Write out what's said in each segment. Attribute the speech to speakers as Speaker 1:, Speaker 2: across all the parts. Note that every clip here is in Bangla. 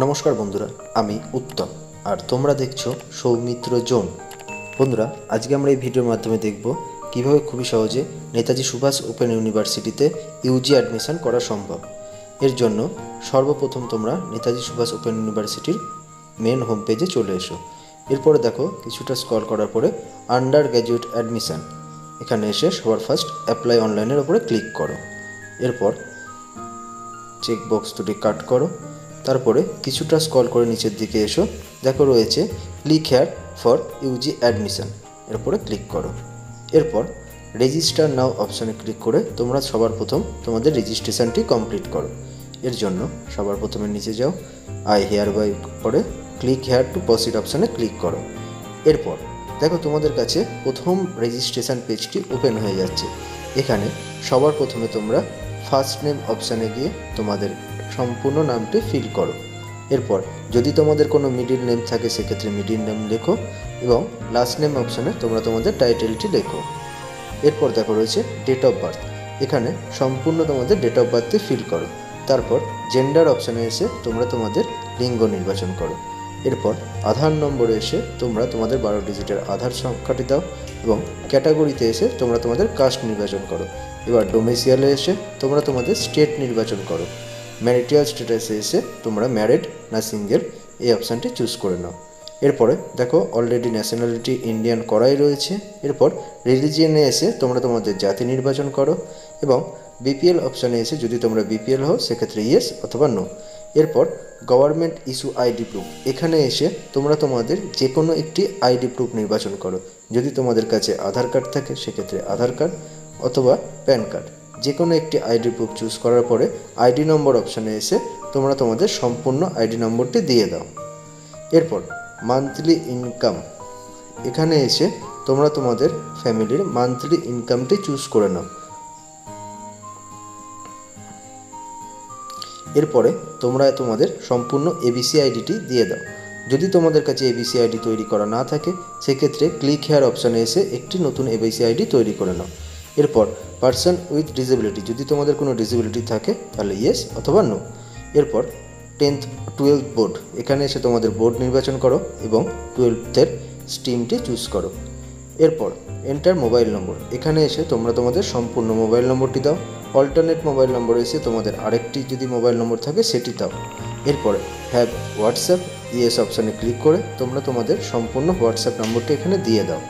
Speaker 1: নমস্কার বন্ধুরা, আমি উত্তম আর তোমরা দেখছো সৌমিত্র জোন। বন্ধুরা, আজকে আমরা এই ভিডিওর মাধ্যমে দেখব কিভাবে খুবই সহজে নেতাজি সুভাষ ওপেন ইউনিভার্সিটিতে ইউজি অ্যাডমিশন করা সম্ভব। এর জন্য সর্বপ্রথম তোমরা নেতাজি সুভাষ ওপেন ইউনিভার্সিটির মেন হোম পেজে চলে এসো। এরপরে দেখো কিছুটা স্ক্রল করার পরে আন্ডার গ্র্যাজুয়েট অ্যাডমিশন, এখানে এসে সবার ফার্স্ট অ্যাপ্লাই অনলাইনের ওপরে ক্লিক করো। এরপর চেক বক্স দুটি কাট করো। তারপরে কিছুটা স্ক্রল করে নিচের দিকে এসো, দেখো রয়েছে click here for Yuji admission, এর উপরে ক্লিক করো। এরপর রেজিস্টার নাও অপশানে ক্লিক করে তোমরা সবার প্রথম তোমাদের রেজিস্ট্রেশনটি কমপ্লিট করো। এর জন্য সবার প্রথমে নিচে যাও, আই হেয়ার বাই পরে ক্লিক হেয়ার টু প্রসিড অপশানে ক্লিক করো। এরপর দেখো তোমাদের কাছে প্রথম রেজিস্ট্রেশন পেজটি ওপেন হয়ে যাচ্ছে। এখানে সবার প্রথমে তোমরা ফার্স্ট নেম অপশানে গিয়ে তোমাদের সম্পূর্ণ নামটি ফিল করো। এরপর যদি তোমাদের কোনো মিডিল নেম থাকে সেক্ষেত্রে মিডিল নেম লেখো এবং লাস্ট নেম অপশানে তোমরা তোমাদের টাইটেলটি লেখো। এরপর দেখো রয়েছে ডেট অফ বার্থ, এখানে সম্পূর্ণ তোমাদের ডেট অফ বার্থে ফিল করো। তারপর জেন্ডার অপশানে এসে তোমরা তোমাদের লিঙ্গ নির্বাচন করো। এরপর আধার নম্বরে এসে তোমরা তোমাদের 12 ডিজিটের আধার সংখ্যাটি দাও এবং ক্যাটাগরিতে এসে তোমরা তোমাদের কাস্ট নির্বাচন করো। এবার ডোমিসিয়ালে এসে তোমরা তোমাদের স্টেট নির্বাচন করো। ম্যারিটাল স্ট্যাটাসে এসে তোমরা ম্যারিড না সিঙ্গেল এই অপশানটি চুজ করে নাও। এরপরে দেখো অলরেডি ন্যাশনালিটি ইন্ডিয়ান করাই রয়েছে। এরপর রিলিজিয়নে এসে তোমরা তোমাদের জাতি নির্বাচন করো এবং বিপিএল অপশানে এসে যদি তোমরা বিপিএল হও সেক্ষেত্রে ইয়েস অথবা নো। এরপর গভর্নমেন্ট ইস্যু আইডি প্রুফ, এখানে এসে তোমরা তোমাদের যে কোনো একটি আইডি প্রুফ নির্বাচন করো। যদি তোমাদের কাছে আধার কার্ড থাকে সেক্ষেত্রে আধার কার্ড অথবা প্যান কার্ড, যে কোনো একটি আইডি প্রুফ চুজ করার পরে আইডি নম্বর অপশানে এসে তোমরা তোমাদের সম্পূর্ণ আইডি নম্বরটি দিয়ে দাও। এরপর মান্থলি ইনকাম, এখানে এসে তোমরা তোমাদের ফ্যামিলির মান্থলি ইনকামটি চুজ করে নাও। এরপরে তোমরা তোমাদের সম্পূর্ণ এবিসি আইডিটি দিয়ে দাও। যদি তোমাদের কাছে এবিসি আইডি তৈরি করা না থাকে সেক্ষেত্রে ক্লিক হেয়ার অপশানে এসে একটি নতুন এবিসি আইডি তৈরি করে নাও। এরপর পার্সন উইথ ডিসেবিলিটি, যদি তোমাদের কোনো ডিসেবিলিটি থাকে তাহলে ইয়েস অথবা নো। এরপর 10th 12th বোর্ড, এখানে এসে তোমাদের বোর্ড নির্বাচন করো এবং 12th স্ট্রিমটি চুজ করো। এরপর এন্টার মোবাইল নম্বর, এখানে এসে তোমরা তোমাদের সম্পূর্ণ মোবাইল নম্বরটি দাও। অল্টারনেট মোবাইল নম্বর এসে তোমাদের আরেকটি যদি মোবাইল নম্বর থাকে সেটি দাও। এরপরে হ্যাভ হোয়াটসঅ্যাপ ইয়েস অপশানে ক্লিক করে তোমরা তোমাদের সম্পূর্ণ হোয়াটসঅ্যাপ নম্বরটি এখানে দিয়ে দাও।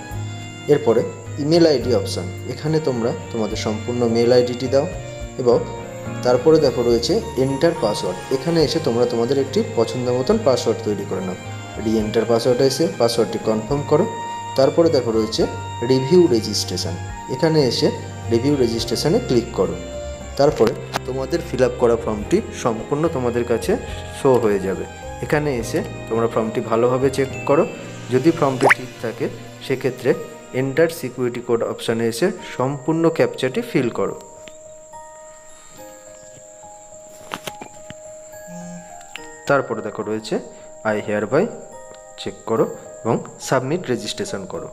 Speaker 1: এরপরে ইমেল আইডি অপশান, এখানে তোমরা তোমাদের সম্পূর্ণ মেল আইডিটি দাও এবং তারপরে দেখো রয়েছে এন্টার পাসওয়ার্ড, এখানে এসে তোমরা তোমাদের একটি পছন্দ মতন পাসওয়ার্ড তৈরি করে নাও। এন্টার পাসওয়ার্ডে এসে পাসওয়ার্ডটি কনফার্ম করো। তারপরে দেখো রয়েছে রিভিউ রেজিস্ট্রেশন, এখানে এসে রিভিউ রেজিস্ট্রেশনে ক্লিক করো। তারপরে তোমাদের ফিল আপ করা ফর্মটি সম্পূর্ণ তোমাদের কাছে শো হয়ে যাবে। এখানে এসে তোমরা ফর্মটি ভালোভাবে চেক করো। যদি ফর্মটি ঠিক থাকে সেক্ষেত্রে এন্টার সিকিউরিটি কোড অপশানে এসে সম্পূর্ণ ক্যাপচাটি ফিল করো। তারপরে দেখো রয়েছে আই হেয়ার বাই, চেক করো এবং সাবমিট রেজিস্ট্রেশন করো।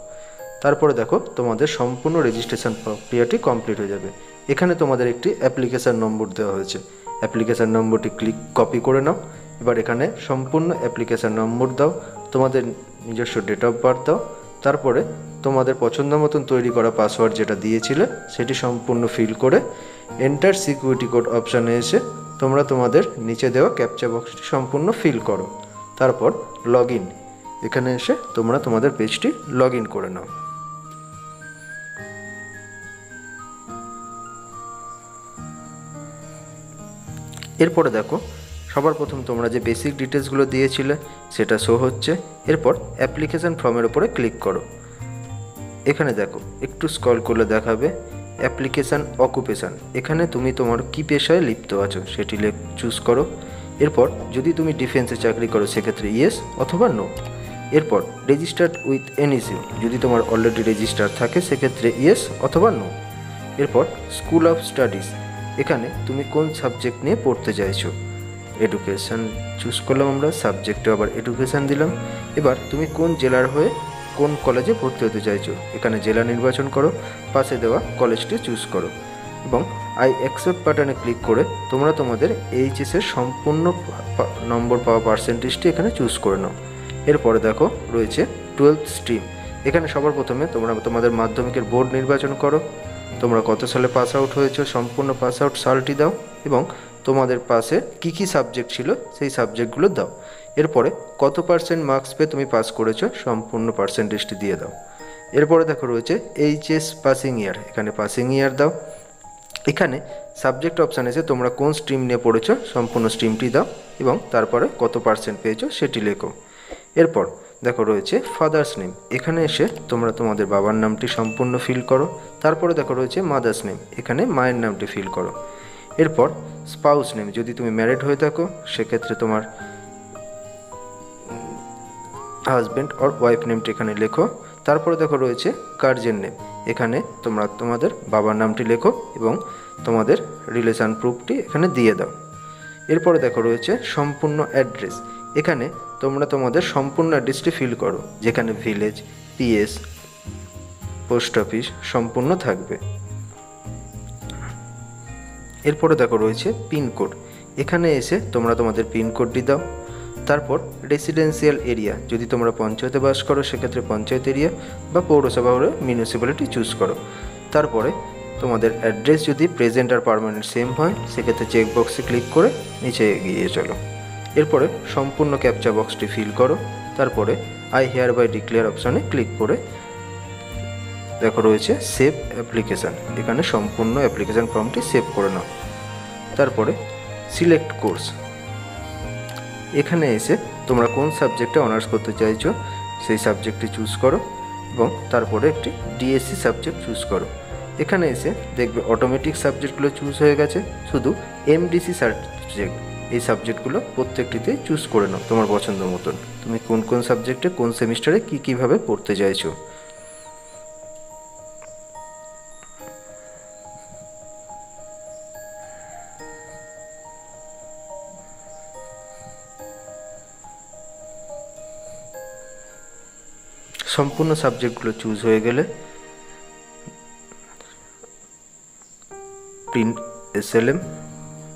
Speaker 1: তারপরে দেখো তোমাদের সম্পূর্ণ রেজিস্ট্রেশন প্রক্রিয়াটি কমপ্লিট হয়ে যাবে। এখানে তোমাদের একটি অ্যাপ্লিকেশান নম্বর দেওয়া হয়েছে, অ্যাপ্লিকেশান নম্বরটি কপি করে নাও। এবার এখানে সম্পূর্ণ অ্যাপ্লিকেশান নম্বর দাও, তোমাদের নিজস্ব ডেট অফ বার্থ দাও। তারপরে তোমাদের পছন্দ মতন তৈরি করা পাসওয়ার্ড যেটা দিয়েছিলে সেটি সম্পূর্ণ ফিল করে এন্টার সিকিউরিটি কোড অপশানে এসে তোমরা তোমাদের নিচে দেওয়া ক্যাপচা বক্সটি সম্পূর্ণ ফিল করো। তারপর লগ ইন, এখানে এসে তোমরা তোমাদের পেজটি লগ ইন করে নাও। এরপরে দেখো সবার প্রথম তোমরা যে বেসিক ডিটেলসগুলো দিয়েছিলে সেটা শো হচ্ছে। এরপর অ্যাপ্লিকেশান ফর্মের উপরে ক্লিক করো। এখানে দেখো একটু স্ক্রল করলে দেখাবে অ্যাপ্লিকেশান অকুপেশান, এখানে তুমি তোমার কী পেশায় লিপ্ত আছো সেটি চুজ করো। এরপর যদি তুমি ডিফেন্সে চাকরি করো সেক্ষেত্রে ইয়েস অথবা নো। এরপর রেজিস্টার্ড উইথ এনইসিউ, যদি তোমার অলরেডি রেজিস্টার থাকে সেক্ষেত্রে ইয়েস অথবা নো। এরপর স্কুল অফ স্টাডিজ, এখানে তুমি কোন সাবজেক্ট নিয়ে পড়তে চাইছো, এডুকেশান চুজ করলাম আমরা, সাবজেক্টে আবার এডুকেশান দিলাম। এবার তুমি কোন জেলার হয়ে কোন কলেজে ভর্তি হতে চাইছো, এখানে জেলা নির্বাচন করো, পাশে দেওয়া কলেজটি চুজ করো এবং আই অ্যাকসেপ্ট বাটনে ক্লিক করে তোমরা তোমাদের এইচএসের সম্পূর্ণ নম্বর পাওয়া পার্সেন্টেজটি এখানে চুজ করে নাও। এরপরে দেখো রয়েছে 12th স্ট্রিম। এখানে সবার প্রথমে তোমরা তোমাদের মাধ্যমিকের বোর্ড নির্বাচন করো, তোমরা কত সালে পাস আউট হয়েছো সম্পূর্ণ পাস আউট সালটি দাও এবং তোমাদের পাশে কী সাবজেক্ট ছিল সেই সাবজেক্টগুলো দাও। এরপরে কত পার্সেন্ট মার্কস পেয়ে তুমি পাস করেছো সম্পূর্ণ পার্সেন্টেজটি দিয়ে দাও। এরপরে দেখো রয়েছে এইচএস পাসিং ইয়ার, এখানে পাসিং ইয়ার দাও। এখানে সাবজেক্ট অপশান এসে তোমরা কোন স্ট্রিম নিয়ে পড়েছো সম্পূর্ণ স্ট্রিমটি দাও এবং তারপরে কত পার্সেন্ট পেয়েছো সেটি লেখো। এরপর দেখো রয়েছে ফাদার্স নেম, এখানে এসে তোমরা তোমাদের বাবার নামটি সম্পূর্ণ ফিল করো। তারপরে দেখো রয়েছে মাদার্স নেম, এখানে মায়ের নামটি ফিল করো। এরপর স্পাউস নেম, যদি তুমি ম্যারিড হয়ে থাকো সেক্ষেত্রে তোমার হাজব্যান্ড অর ওয়াইফ নেমটি এখানে লেখো। তারপরে দেখো রয়েছে গার্জেন নেম, এখানে তোমরা তোমাদের বাবার নামটি লেখো এবং তোমাদের রিলেশন প্রুফটি এখানে দিয়ে দাও। এরপরে দেখো রয়েছে সম্পূর্ণ অ্যাড্রেস, এখানে তোমরা তোমাদের সম্পূর্ণ অ্যাড্রেসটি ফিল করো, যেখানে ভিলেজ, পিএস, পোস্ট অফিস সম্পূর্ণ থাকবে। এরপরে দেখো রয়েছে পিনকোড, এখানে এসে তোমরা তোমাদের পিনকোডটি দাও। তারপর রেসিডেন্সিয়াল এরিয়া, যদি তোমরা পঞ্চায়েতে বাস করো সেক্ষেত্রে পঞ্চায়েত এরিয়া বা পৌরসভা হলে মিউনিসিপ্যালিটি চুজ করো। তারপরে তোমাদের অ্যাড্রেস যদি প্রেজেন্ট আর পার্মানেন্ট সেম হয় সেক্ষেত্রে চেকবক্সে ক্লিক করে নিচে এগিয়ে চলো। এরপরে সম্পূর্ণ ক্যাপচা বক্সটি ফিল করো। তারপরে আই হেয়ার বাই ডিক্লেয়ার অপশানে ক্লিক করে দেখো রয়েছে সেভ অ্যাপ্লিকেশান, এখানে সম্পূর্ণ অ্যাপ্লিকেশান ফর্মটি সেভ করে নাও। তারপরে সিলেক্ট কোর্স, এখানে এসে তোমরা কোন সাবজেক্টে অনার্স করতে চাইছো সেই সাবজেক্টটি চুজ করো এবং তারপরে একটি ডিএসসি সাবজেক্ট চুজ করো। এখানে এসে দেখবে অটোমেটিক সাবজেক্টগুলো চুজ হয়ে গেছে, শুধু এমডিসি সাবজেক্ট এই সাবজেক্টগুলো প্রত্যেকটিতে চুজ করে নাও তোমার পছন্দ মতন, তুমি কোন কোন সাবজেক্টে কোন সেমিস্টারে কীভাবে পড়তে চাইছো। সম্পূর্ণ সাবজেক্টগুলো চুজ হয়ে গেলে প্রিন্ট এসএলএম,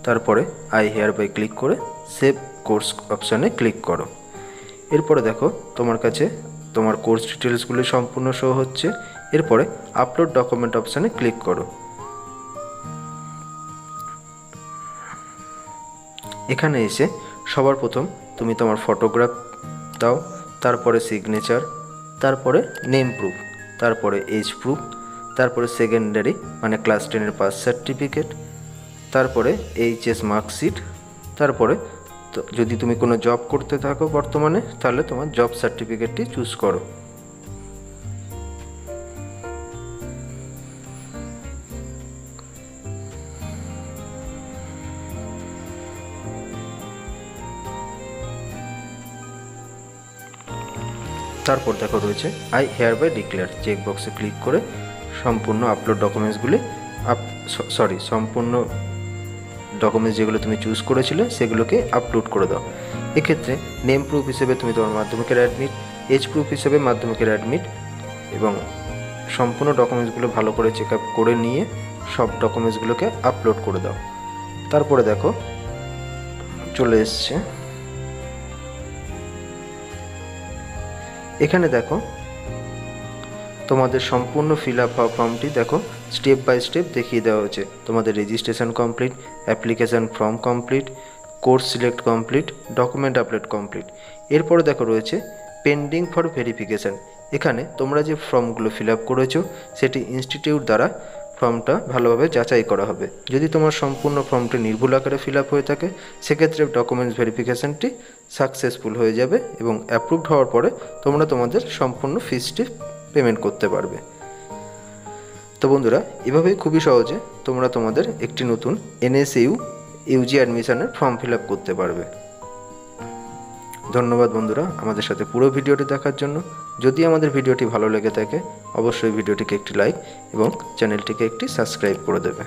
Speaker 1: তারপরে আই হেয়ার বাই ক্লিক করে সেভ কোর্স অপশানে ক্লিক করো। এরপরে দেখো তোমার কাছে তোমার কোর্স ডিটেলসগুলো সম্পূর্ণ শো হচ্ছে। এরপরে আপলোড ডকুমেন্ট অপশানে ক্লিক করো। এখানে এসে সবার প্রথম তুমি তোমার ফটোগ্রাফ দাও, তারপরে সিগনেচার, তারপরে নেম প্রুফ, তারপরে এজ প্রুফ, তারপরে সেকেন্ডারি মানে ক্লাস 10-এর পাস সার্টিফিকেট, তারপরে এইচএস মার্কশিট, তারপরে যদি তুমি কোনো জব করতে থাকো বর্তমানে তাহলে তোমার জব সার্টিফিকেটটি চুজ করো। তারপর দেখো রয়েছে I hereby declare, check বক্সে ক্লিক করে সম্পূর্ণ আপলোড ডকুমেন্টসগুলি সম্পূর্ণ ডকুমেন্টস যেগুলো তুমি চুজ করেছিলে সেগুলোকে আপলোড করে দাও। এক্ষেত্রে নেম প্রুফ হিসেবে তুমি তোমার মাধ্যমিকের অ্যাডমিট, এজ প্রুফ হিসেবে মাধ্যমিকের অ্যাডমিট এবং সম্পূর্ণ ডকুমেন্টসগুলো ভালো করে চেক আপ করে নিয়ে সব ডকুমেন্টসগুলোকে আপলোড করে দাও। তারপরে দেখো চলে এসছে, এখানে দেখো তোমাদের সম্পূর্ণ ফিল আপ হওয়া ফর্মটি দেখো স্টেপ বাই স্টেপ দেখিয়ে দেওয়া হয়েছে। তোমাদের registration complete, application form complete, course select complete, document upload complete. এরপরে দেখো রয়েছে পেন্ডিং ফর ভেরিফিকেশান, এখানে তোমরা যে ফর্মগুলো ফিল আপ করেছো সেটি ইনস্টিটিউট দ্বারা ফর্মটা ভালোভাবে যাচাই করা হবে। যদি তোমার সম্পূর্ণ ফর্মটি নির্ভুল আকারে ফিল আপ হয়ে থাকে সেক্ষেত্রে ডকুমেন্টস ভেরিফিকেশানটি সাকসেসফুল হয়ে যাবে এবং অ্যাপ্রুভড হওয়ার পরে তোমরা তোমাদের সম্পূর্ণ ফিসটি পেমেন্ট করতে পারবে। তো বন্ধুরা, এভাবেই খুবই সহজে তোমরা তোমাদের একটি নতুন NSAU ইউজি অ্যাডমিশনের ফর্ম ফিল আপ করতে পারবে। ধন্যবাদ বন্ধুরা আমাদের সাথে পুরো ভিডিওটি দেখার জন্য। যদি আমাদের ভিডিওটি ভালো লেগে থাকে অবশ্যই ভিডিওটিকে একটি লাইক এবং চ্যানেলটিকে একটি সাবস্ক্রাইব করে দেবে।